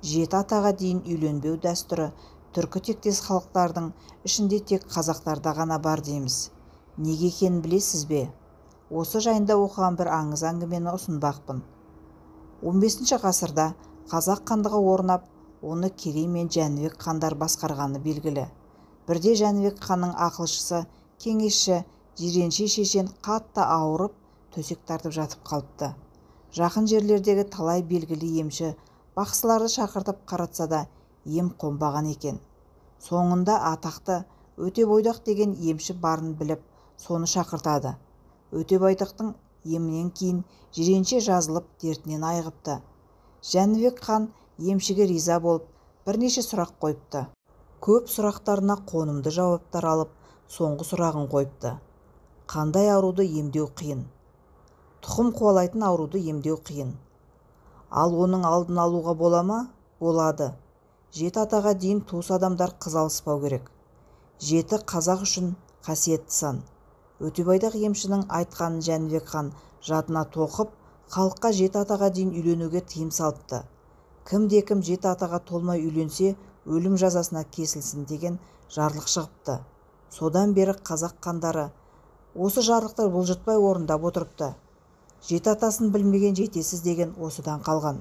жеті атаға дейін үйленбеу дәстүрі түркі тектес халықтардың ішінде тек қазақтарда ғана бар дейміз. Неге екенін білесіз бе? Осы жайында оқыған бір аңыз әңгімені ұсынбақпын. 15 ғасырда қазақ хандығы орнап, оны Керей мен Жәнібек хандар басқарғаны белгілі. Бірде Жәнібек ханның ақылшысы, кеңесші Жиренше шешен қатты ауырып, төсек тартып жатып қалыпты. Жақын жерлердегі талай белгілі емші бақсыларды шақыртып қаратса да ем қонбаған екен. Соңында атақты Өтебойдақ деген емші барын біліп, соны шақыртады. Өтебойдақтың емінен кейін Жиренше жазылып дертінен айығыпты. Жәнібек хан емшіге риза болып, бірнеше сұрақ қойыпты. Көп сұрақтарына қонымды жауаптар алып, соңғы сұрағын қойыпты. Қандай ауруды емдеу қиын? Тұқым қуалайтын ауруды емдеу қиын. Ал оның алдын алуға бола ма? Болады. 7 атаға дейін туыс адамдар қыз алыспау керек. 7 қазақ үшін қасиетті сан. Өтебойдақ емшінің айтқанын Жәнібек хан жадына тоқып, халыққа 7 атаға дейін үйленуге тыйым салыпты. Кімде-кім 7 атаға толмай үйленсе, өлім жазасына кесілсін деген жарлық шығыпты. Содан бері қазақ хандары осы жарлықты бұлжытпай орындап отырыпты. 7 атасын білмеген жетесіз деген осыдан қалған.